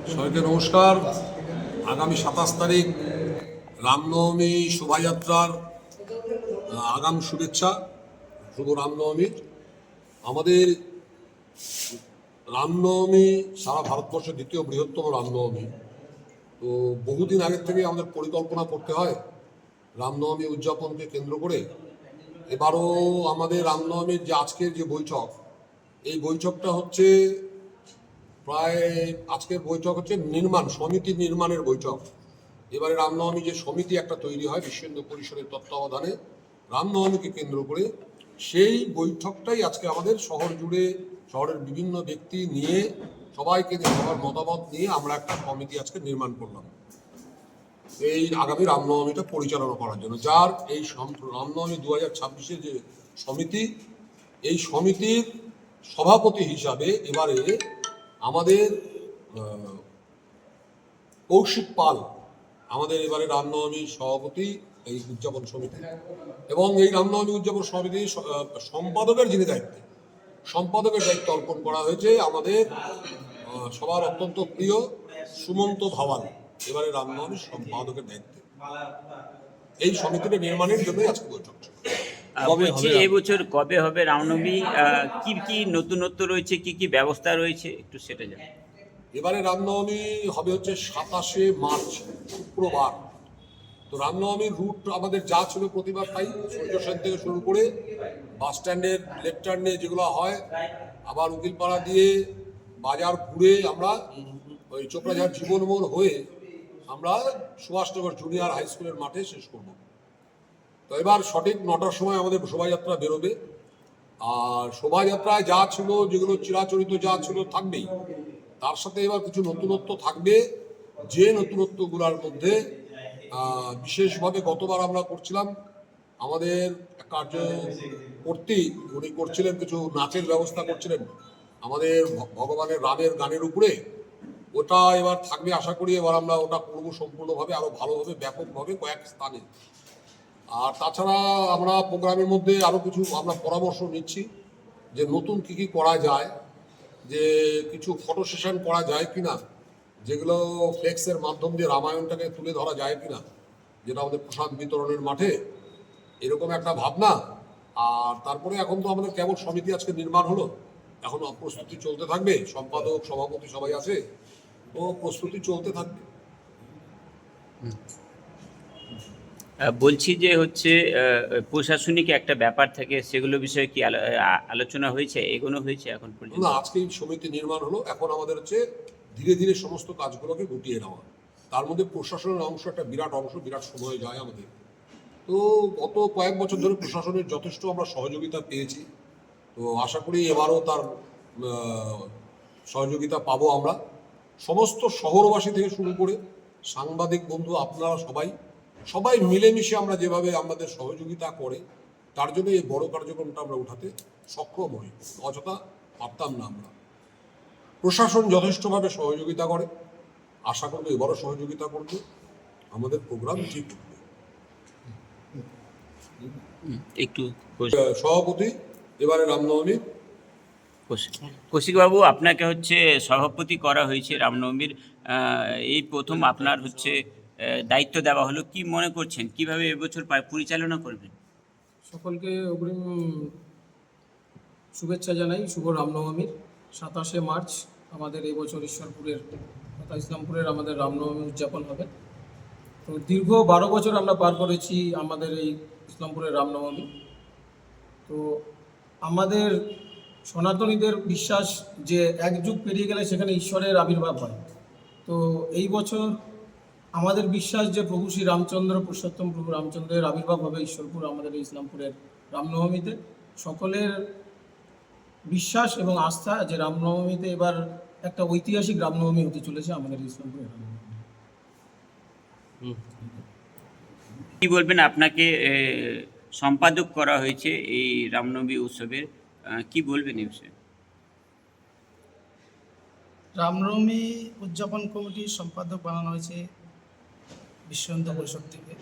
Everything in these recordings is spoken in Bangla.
সবাইকে নমস্কার। আগামী 27 তারিখ রামনবমী শোভাযাত্রার আগাম শুভেচ্ছা। শুভ রামনবমী। আমাদের রামনবমী সারা ভারতবর্ষের দ্বিতীয় বৃহত্তম রামনবমী। তো বহুদিন আগের থেকে আমাদের পরিকল্পনা করতে হয় রামনবমী উদযাপনকে কেন্দ্র করে। এবারও আমাদের রামনবমীর যে আজকের যে বৈঠক, এই বৈঠকটা হচ্ছে প্রায় আজকের বৈঠক হচ্ছে সমিতি নির্মাণের বৈঠক। এবারে রামনবমী যে সমিতি একটা তৈরি হয় বিশ্ব হিন্দু পরিষদের তত্ত্বাবধানে রামনবমীকে কেন্দ্র করে, সেই বৈঠকটাই আজকে আমাদের শহর জুড়ে শহরের বিভিন্ন ব্যক্তি নিয়ে সবাইকে সবার মতামত নিয়ে আমরা একটা কমিটি আজকে নির্মাণ করলাম এই আগামী রামনবমীটা পরিচালনা করার জন্য। যার এই রামনবমী 2026-এর যে সমিতি, এই সমিতির সভাপতি হিসাবে এবারে আমাদের কৌশিক পাল আমাদের এবারে রামনবমী সভাপতি এই উদযাপন সমিতি। এবং এই রামনবমী উদযাপন সমিতি সম্পাদকের যিনি সম্পাদকের দায়িত্ব অর্পণ করা হয়েছে আমাদের সবার অত্যন্ত প্রিয় সুমন্ত ভাওয়াল এবারে রামনবমী সম্পাদকের দায়িত্বে। এই সমিতিটা নির্মাণের জন্য আজকে বৈঠক। বলছি এবছর কবে হবে রামনবমী, কি কি নতুনত্ব রয়েছে, কি কি ব্যবস্থা রয়েছে, একটু সেটা জানি। এবারে রামনবমী হবে হচ্ছে 27শে মার্চ শুক্রবার। তো রামনবমীর রুট আমাদের যা ছিল প্রতিবার তাই, সূর্য সেন থেকে শুরু করে বাস স্ট্যান্ডের লেফট টার্নে যেগুলো হয়, আবার উকিলপাড়া দিয়ে বাজার ঘুরে আমরা ওই চোপড়াঝাড় জীবন মোড় হয়ে আমরা সুভাষনগর জুনিয়র হাই স্কুলের মাঠে শেষ করব। তো এবার সঠিক 9টার সময় আমাদের শোভাযাত্রা বেরোবে। আর শোভাযাত্রায় যা ছিল, যেগুলো চিরাচরিত যা ছিল থাকবেই, তার সাথে এবার কিছু নতুনত্ব থাকবে। যে নতুনত্বগুলোর মধ্যে বিশেষভাবে গতবার আমরা করছিলাম, আমাদের কার্যকর্ত্রী উনি করছিলেন কিছু নাচের ব্যবস্থা করছিলেন আমাদের ভগবানের রামের গানের উপরে। ওটা এবার থাকবে আশা করি। এবার আমরা ওটা করবো সম্পূর্ণভাবে, আরো ভালোভাবে, ব্যাপকভাবে কয়েক স্থানে। আর তাছাড়া আমরা প্রোগ্রামের মধ্যে আরো কিছু আমরা পরামর্শ নিচ্ছি যে নতুন কি কি করা যায়, যে কিছু ফটো সেশন করা যায় কিনা, যেগুলো ফ্লেক্সের মাধ্যম দিয়ে রামায়ণটাকে তুলে ধরা যায় কিনা, যেটা আমাদের প্রসাদ বিতরণের মাঠে, এরকম একটা ভাবনা। আর তারপরে এখন তো আমাদের কেবল সমিতি আজকে নির্মাণ হলো, এখন প্রস্তুতি চলতে থাকবে। সম্পাদক সভাপতি সবাই আছে, তো প্রস্তুতি চলতে থাকবে। বলছি যে হচ্ছে প্রশাসনিক একটা ব্যাপার থাকে, সেগুলো বিষয়ে কি আলোচনা হয়েছে, এগোনো হয়েছে এখন পর্যন্ত? না, আজকেই সমিতি নির্মাণ হলো। এখন আমাদের হচ্ছে ধীরে ধীরে সমস্ত কাজগুলোকে গুটিয়ে নেওয়া। তার মধ্যে প্রশাসনের অংশ একটা বিরাট অংশ, বিরাট সময় যায় আমাদের। তো গত কয়েক বছর ধরে প্রশাসনের যথেষ্ট আমরা সহযোগিতা পেয়েছি। তো আশা করি এবারও তার সহযোগিতা পাবো আমরা। সমস্ত শহরবাসী থেকে শুরু করে সাংবাদিক বন্ধু, আপনারা সবাই মিলেমিশে আমরা যেভাবে আমাদের সহযোগিতা করে, তার জন্য এই বড় কার্যক্রমটা আমরা উঠাতে সক্ষম হই। অযথা পারতাম না আমরা। প্রশাসন যথেষ্টভাবে সহযোগিতা করে, আশা করবো এবারও সহযোগিতা করবে, আমাদের প্রোগ্রাম ঠিক হবে। একটু সভাপতি এবারে রামনবমীর কৌশিকবাবু, আপনাকে হচ্ছে সভাপতি করা হয়েছে রামনবমীর, এই প্রথম আপনার হচ্ছে দায়িত্ব দেওয়া হলো। কি মনে করছেন, কিভাবে এবছর পরিচালনা করবেন? সকলকে অগ্রিম শুভেচ্ছা জানাই শুভ রামনবমীর। 27শে মার্চ আমাদের এই বছর ঈশ্বরপুরের তথা ইসলামপুরের আমাদের রামনবমী উদযাপন হবে। তো দীর্ঘ 12 বছর আমরা পার করেছি আমাদের এই ইসলামপুরের রামনবমী। তো আমাদের সনাতনীদের বিশ্বাস যে এক যুগ পেরিয়ে গেলে সেখানে ঈশ্বরের আবির্ভাব হয়। তো এই বছর আমাদের বিশ্বাস যে প্রভু শ্রী রামচন্দ্র, পুরুষোত্তম প্রভু রামচন্দ্রের আবির্ভাব হবে ঈশ্বরপুর আমাদের এই ইসলামপুরের রামনবমীতে। সকলের বিশ্বাস এবং আস্থা যে রামনবমীতে এবার একটা ঐতিহাসিক রামনবমী হতে চলেছে আমাদের ইসলামপুরের রামনবমী। কি বলবেন, আপনাকে সম্পাদক করা হয়েছে এই রামনবমী উৎসবের, কি বলবেন এই বিষয়ে? রামনবমী উদযাপন কমিটির সম্পাদক বানানো হয়েছে বিশ্ব হিন্দু পরিষদ থেকে।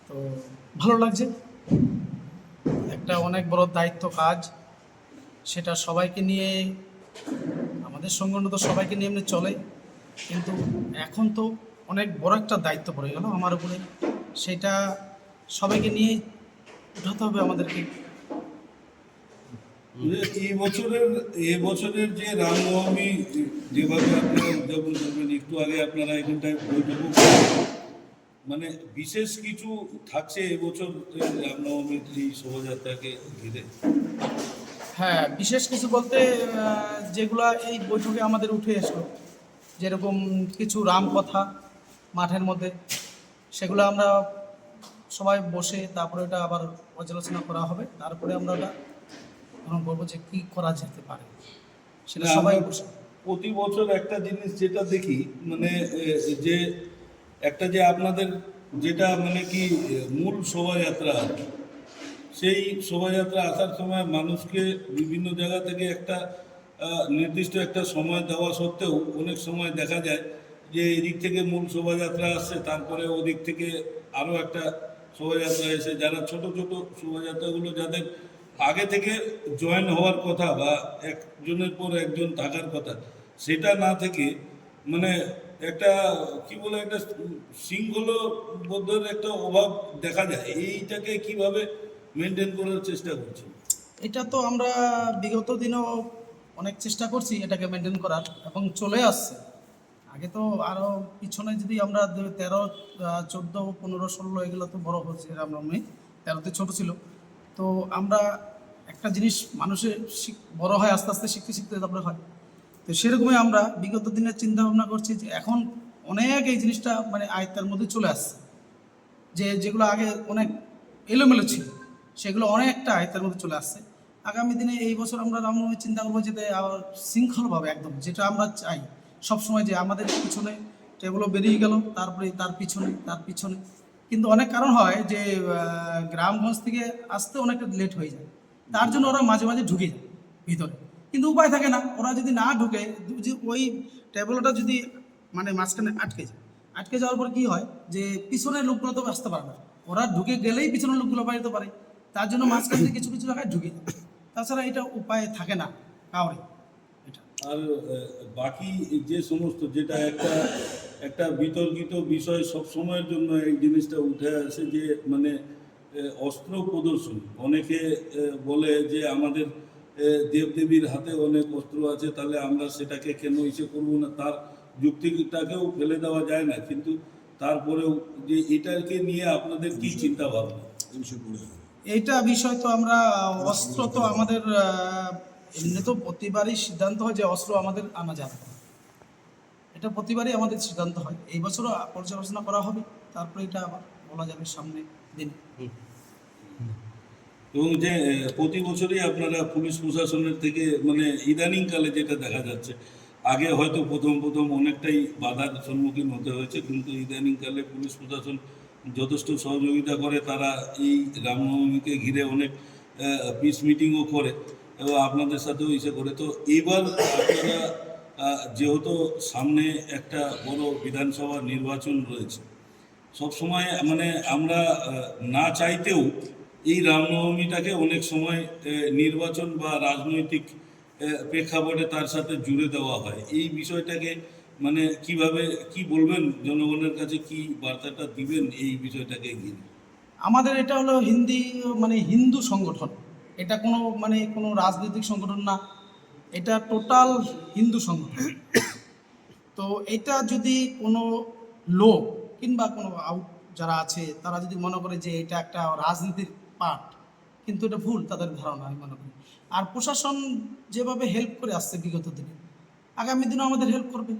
তো ভালো লাগছে, একটা অনেক বড় দায়িত্ব কাজ, সেটা সবাইকে নিয়ে আমাদের আমাদের সংগঠন তো সবাইকে নিয়ে এমনি চলে, কিন্তু এখন তো অনেক বড় একটা দায়িত্ব পড়ে গেল আমার উপরে, সেটা সবাইকে নিয়ে উঠাতে হবে আমাদেরকে। এবছরের যে রামনবমী যেভাবে আপনারা উদযাপন করবেন, একটু আগে আপনারা এখানটায় বৈঠকও করেন, মানে বিশেষ কিছু থাকছে এবছর রামনবমীর এই শোভাযাত্রাকে ঘিরে? হ্যাঁ, বিশেষ কিছু বলতে যেগুলা এই বৈঠকে আমাদের উঠে এসলো, যেরকম কিছু রামকথা মাঠের মধ্যে, সেগুলো আমরা সবাই বসে তারপরে এটা আবার পর্যালোচনা করা হবে, তারপরে আমরা ওটা গ্রহণ করবো যে কী করা যেতে পারে, সেটা সবাই বসে। প্রতি বছর একটা জিনিস যেটা দেখি, মানে যে একটা যে আপনাদের যেটা মানে কি মূল শোভাযাত্রা আর কি, সেই শোভাযাত্রা আসার সময় মানুষকে বিভিন্ন জায়গা থেকে একটা নির্দিষ্ট একটা সময় দেওয়া সত্ত্বেও অনেক সময় দেখা যায় যে এদিক থেকে মূল শোভাযাত্রা আসছে, তারপরে ওদিক থেকে আরও একটা শোভাযাত্রা এসে যারা ছোট ছোট শোভাযাত্রাগুলো যাদের আগে থেকে জয়েন হওয়ার কথা বা একজনের পর একজন থাকার কথা, সেটা না থেকে মানে একটা কি বলে একটা শৃঙ্খলবদ্ধের একটা অভাব দেখা যায়। এইটাকে কিভাবে মেনটেন করার চেষ্টা করছেন? এটা তো আমরা বিগত দিনেও অনেক চেষ্টা করছি এটাকে মেনটেন করার, এবং চলে আসছে। আগে তো আরও পিছনে যদি আমরা 13, 14, 15, 16 এগুলো তো বড় হচ্ছে রামনবমী, 13তে ছোট ছিল। তো আমরা একটা জিনিস মানুষের বড় হয় আস্তে আস্তে, শিখতে শিখতে তারপরে হয়। তো সেরকমই আমরা বিগত দিনের চিন্তা ভাবনা করছি যে এখন অনেক এই জিনিসটা মানে আয়ত্তের মধ্যে চলে আসছে, যেগুলো আগে অনেক এলোমেলো ছিল সেগুলো অনেকটা আয়ত্তের মধ্যে চলে আসছে। আগামী দিনে এই বছর আমরা রামনবমী চিন্তা করবো যেতে আবার শৃঙ্খলভাবে একদম, যেটা আমরা চাই সবসময়, যে আমাদের পিছনে টেবিলও বেরিয়ে গেল, তারপরে তার পিছনে, কিন্তু অনেক কারণ হয় যে গ্রামগঞ্জ থেকে আসতে অনেকটা লেট হয়ে যায়, তার জন্য ওরা মাঝে মাঝে ঢুকে যায় ভিতরে, কিন্তু উপায় থাকে না। ওরা যদি না ঢুকে, ওই টেবিলটা যদি মানে মাঝখানে আটকে যাওয়ার পর কি হয় যে পিছনের লোকগুলো তো আসতে পারে না, ওরা ঢুকে গেলেই পিছনের লোকগুলো বাড়িতে পারে, তার জন্য মাঝখান থেকে কিছু কিছু জায়গায় ঢুকে যায়। তাছাড়া এটা উপায় থাকে না কাউরে। এটা আর বাকি যে সমস্ত যেটা একটা একটা বিতর্কিত বিষয় সব সময়ের জন্য এই জিনিসটা উঠে আসে যে মানে অস্ত্র প্রদর্শন, অনেকে বলে যে আমাদের দেবদেবীর হাতে অনেক অস্ত্র আছে, তাহলে আমরা সেটাকে কেন ইসে করবো না, তার যুক্তিটাকেও ফেলে দেওয়া যায় না, কিন্তু তারপরেও যে এটাকে নিয়ে আপনাদের কি চিন্তা ভাবনা? এইটা বিষয় তো আমরা অস্ত্র তো আমাদের এমনি তো প্রতিবারই সিদ্ধান্ত হয় যে অস্ত্র আমাদের আনা যাবে না, এটা প্রতিবারই আমাদের সিদ্ধান্ত হয়। এই বছরও পর্যালোচনা করা হবে, তারপরে এটা আবার বলা যাবে সামনে দিন। এবং যে প্রতি বছরই আপনারা পুলিশ প্রশাসনের থেকে মানে ইদানিংকালে যেটা দেখা যাচ্ছে, আগে হয়তো প্রথম অনেকটাই বাধার সম্মুখীন হতে হয়েছে, কিন্তু ইদানিংকালে পুলিশ প্রশাসন যথেষ্ট সহযোগিতা করে, তারা এই রামনবমীকে ঘিরে অনেক পিস মিটিংও করে এবং আপনাদের সাথেও ইসে করে। তো এবার আপনারা যেহেতু সামনে একটা বড় বিধানসভা নির্বাচন রয়েছে, সবসময় মানে আমরা না চাইতেও এই রামনবমীটাকে অনেক সময় নির্বাচন বা রাজনৈতিক প্রেক্ষাপটে তার সাথে জুড়ে দেওয়া হয়। এই বিষয়টাকে মানে কিভাবে কি বলবেন, জনগণের কাছে কি বার্তাটা দিবেন এই বিষয়টাকে ঘিরে? আমাদের এটা হলো হিন্দু সংগঠন, এটা কোনো রাজনৈতিক সংগঠন না, এটা টোটাল হিন্দু সংগঠন। তো এটা যদি কোনো লোক কিংবা কোনো যারা আছে তারা যদি মনে করে যে এটা একটা রাজনীতির পার্ট, কিন্তু এটা ভুল তাদের ধারণা আমি মনে করি। আর প্রশাসন যেভাবে হেল্প করে আসছে বিগত দিনে, আগামী দিনেও আমাদের হেল্প করবে,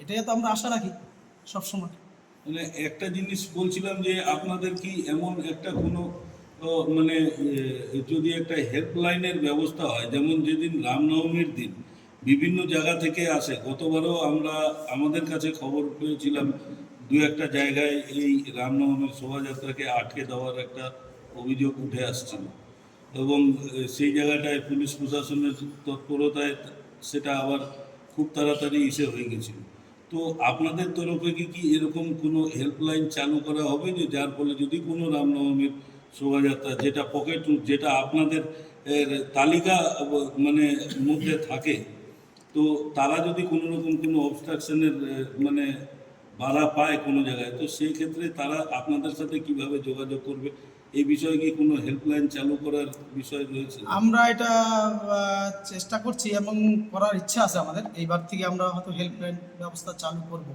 এটাই তো আমরা আশা রাখি সবসময়। মানে একটা জিনিস বলছিলাম যে আপনাদের কি এমন একটা কোনো মানে যদি একটা হেল্পলাইনের ব্যবস্থা হয়, যেমন যেদিন রামনবমীর দিন বিভিন্ন জায়গা থেকে আসে, গতবারও আমরা আমাদের কাছে খবর পেয়েছিলাম দু একটা জায়গায় এই রামনবমীর শোভাযাত্রাকে আটকে দেওয়ার একটা অভিযোগ উঠে আসছিল, এবং সেই জায়গাটায় পুলিশ প্রশাসনের তৎপরতায় সেটা আবার খুব তাড়াতাড়ি ইসে হয়ে গেছিল। তো আপনাদের তরফে কি এরকম কোনো হেল্পলাইন চালু করা হবে যে যার ফলে যদি কোনো রামনবমীর শোভাযাত্রা যেটা পকেট রুট, যেটা আপনাদের তালিকা মানে মধ্যে থাকে, তো তারা যদি কোনো রকম কোনো অবস্ট্রাকশনের মানে বাধা পায় কোনো জায়গায়, তো সেই ক্ষেত্রে তারা আপনাদের সাথে কিভাবে যোগাযোগ করবে? এই বিষয়ে কি কোনো হেল্পলাইন চালু করার বিষয় রয়েছে? আমরা এটা চেষ্টা করছি এবং করার ইচ্ছা আছে আমাদের। এইবার থেকে আমরা হয়তো হেল্পলাইন ব্যবস্থা চালু করব,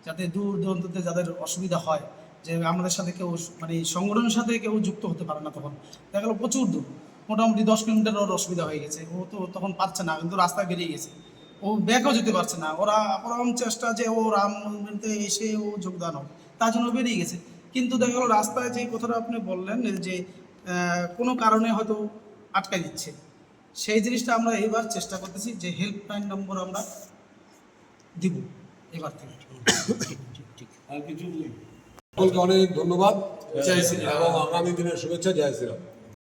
যাতে দূর দূরান্ততে যাদের অসুবিধা হয়, যে আমাদের সাথে কেউ মানে এই সংগঠনের সাথে কেউ যুক্ত হতে পারে না, তখন দেখা গেলো প্রচুর দূর, মোটামুটি 10 কিলোমিটার ওর অসুবিধা হয়ে গেছে, ও তো তখন পারছে না, কিন্তু রাস্তায় বেরিয়ে গেছে, ও ব্যাকও যেতে পারছে না, ওরা আপ্রাণ চেষ্টা যে ও রাম মন্দিরতে এসে ও যোগদান হোক, তার জন্য বেরিয়ে গেছে। কিন্তু দেখা গেলো রাস্তায় যে কথাটা আপনি বললেন যে কোনো কারণে হয়তো আটকে দিচ্ছে, সেই জিনিসটা আমরা এবার চেষ্টা করতেছি যে হেল্পলাইন নম্বর আমরা দিব এবার থেকে। আর কিছু সকলকে অনেক ধন্যবাদ এবং আগামী দিনের শুভেচ্ছা। জয় শ্রীরাম।